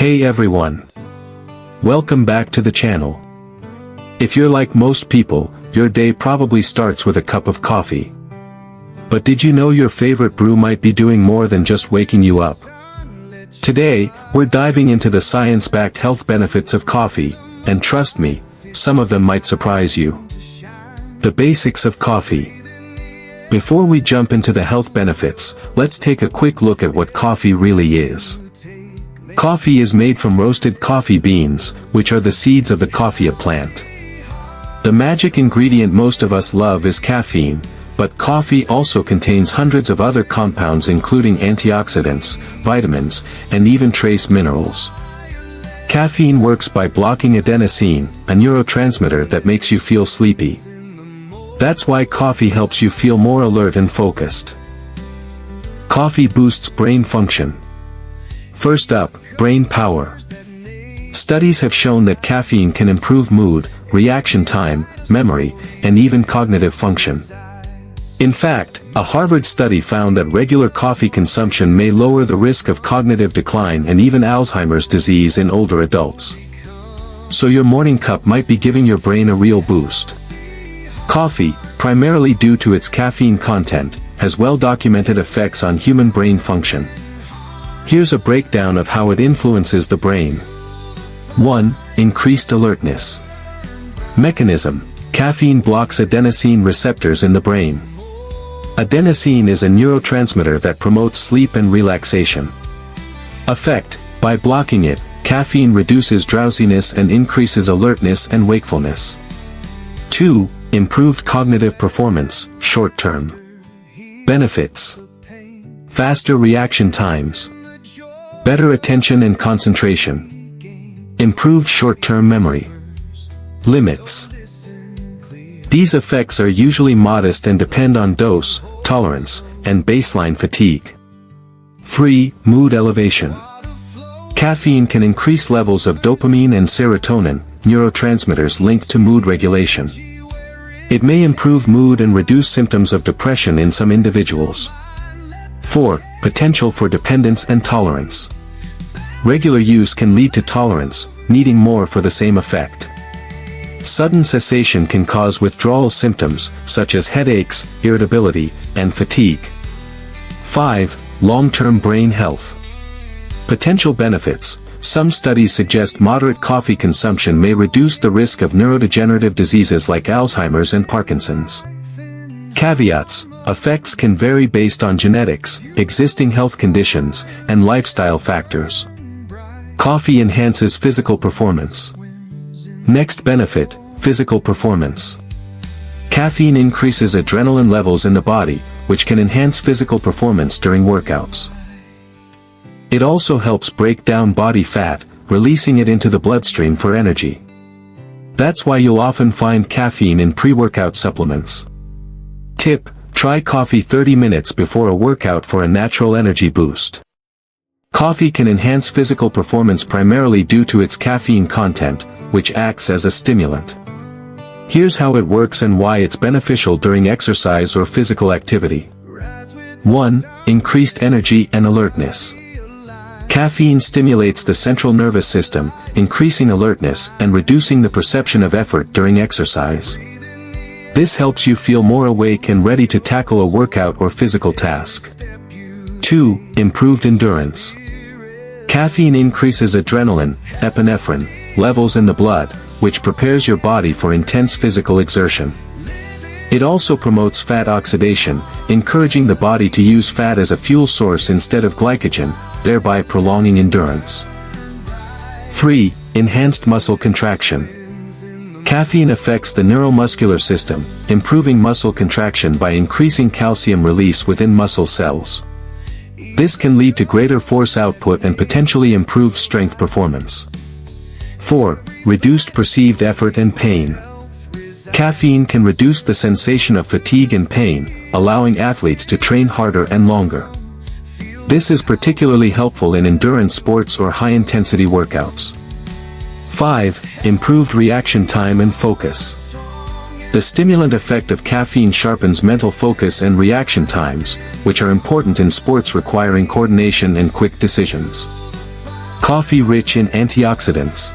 Hey everyone! Welcome back to the channel. If you're like most people, your day probably starts with a cup of coffee. But did you know your favorite brew might be doing more than just waking you up? Today, we're diving into the science-backed health benefits of coffee, and trust me, some of them might surprise you. The basics of coffee. Before we jump into the health benefits, let's take a quick look at what coffee really is. Coffee is made from roasted coffee beans, which are the seeds of the Coffea plant. The magic ingredient most of us love is caffeine, but coffee also contains hundreds of other compounds including antioxidants, vitamins, and even trace minerals. Caffeine works by blocking adenosine, a neurotransmitter that makes you feel sleepy. That's why coffee helps you feel more alert and focused. Coffee boosts brain function. First up, brain power. Studies have shown that caffeine can improve mood, reaction time, memory, and even cognitive function. In fact, a Harvard study found that regular coffee consumption may lower the risk of cognitive decline and even Alzheimer's disease in older adults. So your morning cup might be giving your brain a real boost. Coffee, primarily due to its caffeine content, has well-documented effects on human brain function. Here's a breakdown of how it influences the brain. 1. Increased alertness. Mechanism: caffeine blocks adenosine receptors in the brain. Adenosine is a neurotransmitter that promotes sleep and relaxation. Effect: by blocking it, caffeine reduces drowsiness and increases alertness and wakefulness. 2. Improved cognitive performance, short-term. Benefits: faster reaction times, better attention and concentration, improved short-term memory. Limits: these effects are usually modest and depend on dose, tolerance, and baseline fatigue. 3. Mood elevation. Caffeine can increase levels of dopamine and serotonin, neurotransmitters linked to mood regulation. It may improve mood and reduce symptoms of depression in some individuals. 4. Potential for dependence and tolerance. Regular use can lead to tolerance, needing more for the same effect. Sudden cessation can cause withdrawal symptoms, such as headaches, irritability, and fatigue. 5. Long-term brain health. Potential benefits. Some studies suggest moderate coffee consumption may reduce the risk of neurodegenerative diseases like Alzheimer's and Parkinson's. Caveats: effects can vary based on genetics, existing health conditions, and lifestyle factors. Coffee enhances physical performance. Next benefit: physical performance. Caffeine increases adrenaline levels in the body, which can enhance physical performance during workouts. It also helps break down body fat, releasing it into the bloodstream for energy. That's why you'll often find caffeine in pre-workout supplements. Tip: try coffee 30 minutes before a workout for a natural energy boost. Coffee can enhance physical performance primarily due to its caffeine content, which acts as a stimulant. Here's how it works and why it's beneficial during exercise or physical activity. 1. Increased energy and alertness. Caffeine stimulates the central nervous system, increasing alertness and reducing the perception of effort during exercise. This helps you feel more awake and ready to tackle a workout or physical task. 2. Improved endurance. Caffeine increases adrenaline, epinephrine, levels in the blood, which prepares your body for intense physical exertion. It also promotes fat oxidation, encouraging the body to use fat as a fuel source instead of glycogen, thereby prolonging endurance. 3. Enhanced muscle contraction. Caffeine affects the neuromuscular system, improving muscle contraction by increasing calcium release within muscle cells. This can lead to greater force output and potentially improved strength performance. 4. Reduced perceived effort and pain. Caffeine can reduce the sensation of fatigue and pain, allowing athletes to train harder and longer. This is particularly helpful in endurance sports or high-intensity workouts. 5. Improved reaction time and focus. The stimulant effect of caffeine sharpens mental focus and reaction times, which are important in sports requiring coordination and quick decisions. Coffee rich in antioxidants.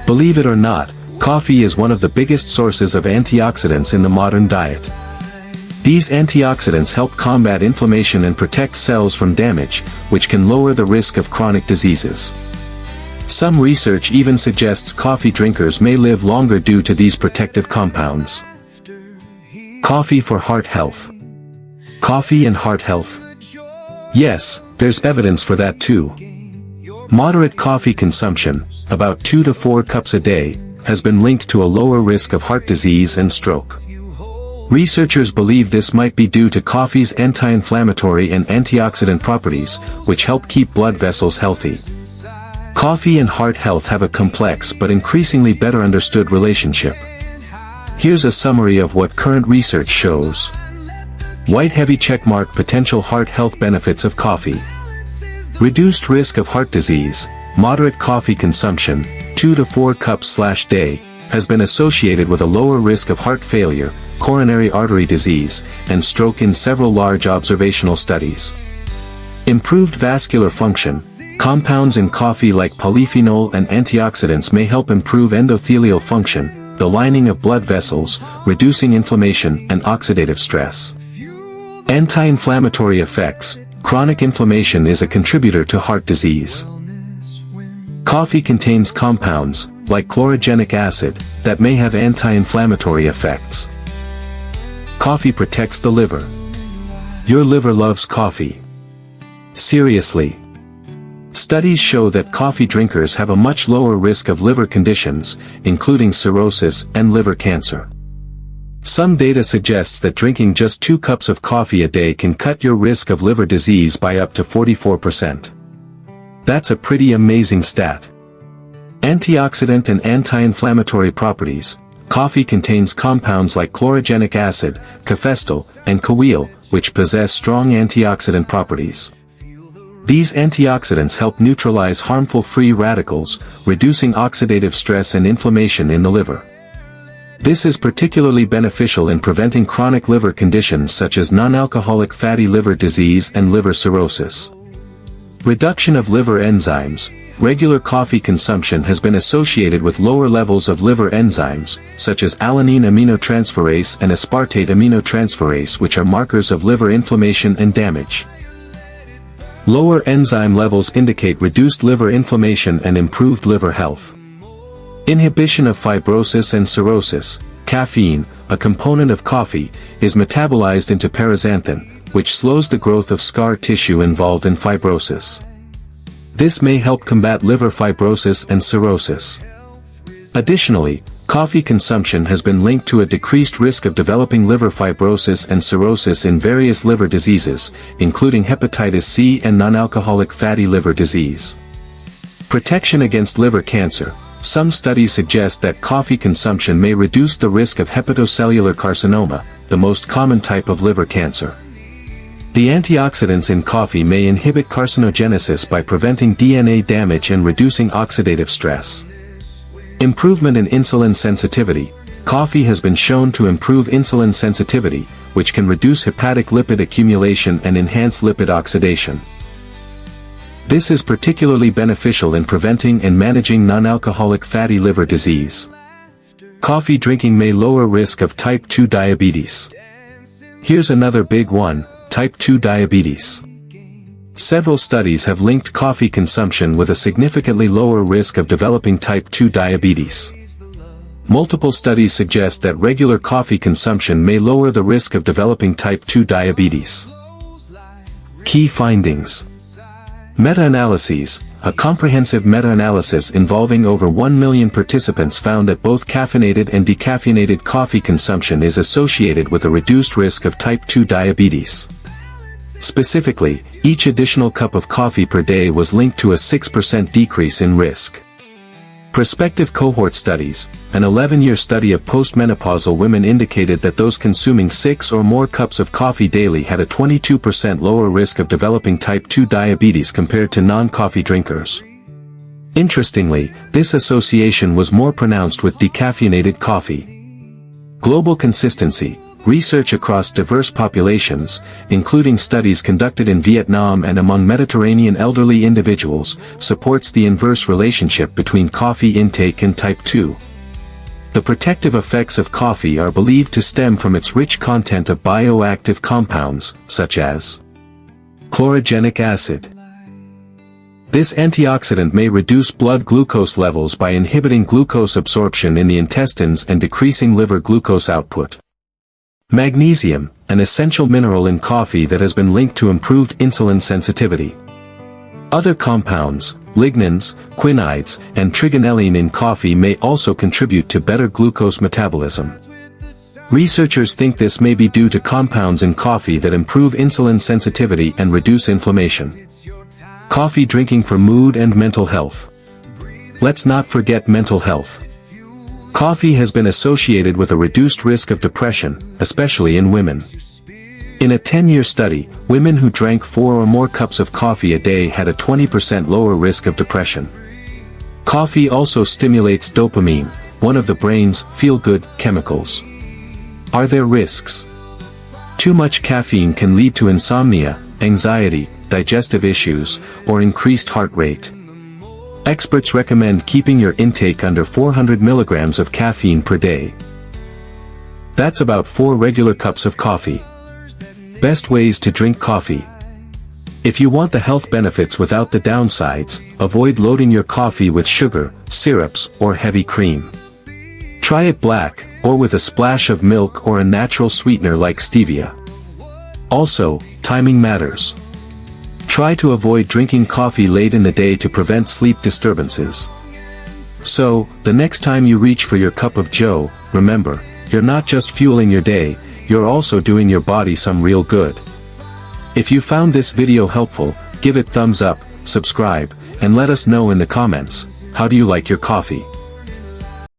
Believe it or not, coffee is one of the biggest sources of antioxidants in the modern diet. These antioxidants help combat inflammation and protect cells from damage, which can lower the risk of chronic diseases. Some research even suggests coffee drinkers may live longer due to these protective compounds. Coffee for heart health. Coffee and heart health? Yes, there's evidence for that too. Moderate coffee consumption, about 2 to 4 cups a day, has been linked to a lower risk of heart disease and stroke. Researchers believe this might be due to coffee's anti-inflammatory and antioxidant properties, which help keep blood vessels healthy. Coffee and heart health have a complex but increasingly better understood relationship. Here's a summary of what current research shows. White heavy checkmark potential heart health benefits of coffee. Reduced risk of heart disease. Moderate coffee consumption, 2 to 4 cups/day, has been associated with a lower risk of heart failure, coronary artery disease, and stroke in several large observational studies. Improved vascular function. Compounds in coffee like polyphenol and antioxidants may help improve endothelial function, the lining of blood vessels, reducing inflammation and oxidative stress. Anti-inflammatory effects. Chronic inflammation is a contributor to heart disease. Coffee contains compounds, like chlorogenic acid, that may have anti-inflammatory effects. Coffee protects the liver. Your liver loves coffee. Seriously. Studies show that coffee drinkers have a much lower risk of liver conditions, including cirrhosis and liver cancer. Some data suggests that drinking just 2 cups of coffee a day can cut your risk of liver disease by up to 44%. That's a pretty amazing stat. Antioxidant and anti-inflammatory properties. Coffee contains compounds like chlorogenic acid, caffeine, and coffeal, which possess strong antioxidant properties. These antioxidants help neutralize harmful free radicals, reducing oxidative stress and inflammation in the liver. This is particularly beneficial in preventing chronic liver conditions such as non-alcoholic fatty liver disease and liver cirrhosis. Reduction of liver enzymes. Regular coffee consumption has been associated with lower levels of liver enzymes, such as alanine aminotransferase and aspartate aminotransferase, which are markers of liver inflammation and damage. Lower enzyme levels indicate reduced liver inflammation and improved liver health. Inhibition of fibrosis and cirrhosis. Caffeine, a component of coffee, is metabolized into paraxanthin, which slows the growth of scar tissue involved in fibrosis. This may help combat liver fibrosis and cirrhosis. Additionally, coffee consumption has been linked to a decreased risk of developing liver fibrosis and cirrhosis in various liver diseases, including hepatitis C and non-alcoholic fatty liver disease. Protection against liver cancer. Some studies suggest that coffee consumption may reduce the risk of hepatocellular carcinoma, the most common type of liver cancer. The antioxidants in coffee may inhibit carcinogenesis by preventing DNA damage and reducing oxidative stress. Improvement in insulin sensitivity. Coffee has been shown to improve insulin sensitivity, which can reduce hepatic lipid accumulation and enhance lipid oxidation. This is particularly beneficial in preventing and managing non-alcoholic fatty liver disease. Coffee drinking may lower risk of type 2 diabetes. Here's another big one, type 2 diabetes. Several studies have linked coffee consumption with a significantly lower risk of developing type 2 diabetes. Multiple studies suggest that regular coffee consumption may lower the risk of developing type 2 diabetes. Key findings. Meta-analyses. A comprehensive meta-analysis involving over 1 million participants found that both caffeinated and decaffeinated coffee consumption is associated with a reduced risk of type 2 diabetes. Specifically, each additional cup of coffee per day was linked to a 6% decrease in risk. Prospective cohort studies. An 11-year study of postmenopausal women indicated that those consuming 6 or more cups of coffee daily had a 22% lower risk of developing type 2 diabetes compared to non-coffee drinkers. Interestingly, this association was more pronounced with decaffeinated coffee. Global consistency. research across diverse populations, including studies conducted in Vietnam and among Mediterranean elderly individuals, supports the inverse relationship between coffee intake and type 2. The protective effects of coffee are believed to stem from its rich content of bioactive compounds, such as chlorogenic acid. This antioxidant may reduce blood glucose levels by inhibiting glucose absorption in the intestines and decreasing liver glucose output. Magnesium, an essential mineral in coffee that has been linked to improved insulin sensitivity. Other compounds, lignans, quinides, and trigonelline in coffee may also contribute to better glucose metabolism. Researchers think this may be due to compounds in coffee that improve insulin sensitivity and reduce inflammation. Coffee drinking for mood and mental health. Let's not forget mental health. Coffee has been associated with a reduced risk of depression, especially in women. In a 10-year study, women who drank 4 or more cups of coffee a day had a 20% lower risk of depression. Coffee also stimulates dopamine, one of the brain's feel-good chemicals. Are there risks? Too much caffeine can lead to insomnia, anxiety, digestive issues, or increased heart rate. Experts recommend keeping your intake under 400 milligrams of caffeine per day. That's about 4 regular cups of coffee. Best ways to drink coffee. If you want the health benefits without the downsides, avoid loading your coffee with sugar, syrups, or heavy cream. Try it black, or with a splash of milk or a natural sweetener like stevia. Also, timing matters. Try to avoid drinking coffee late in the day to prevent sleep disturbances. So, the next time you reach for your cup of joe, remember, you're not just fueling your day, you're also doing your body some real good. If you found this video helpful, give it thumbs up, subscribe, and let us know in the comments, how do you like your coffee?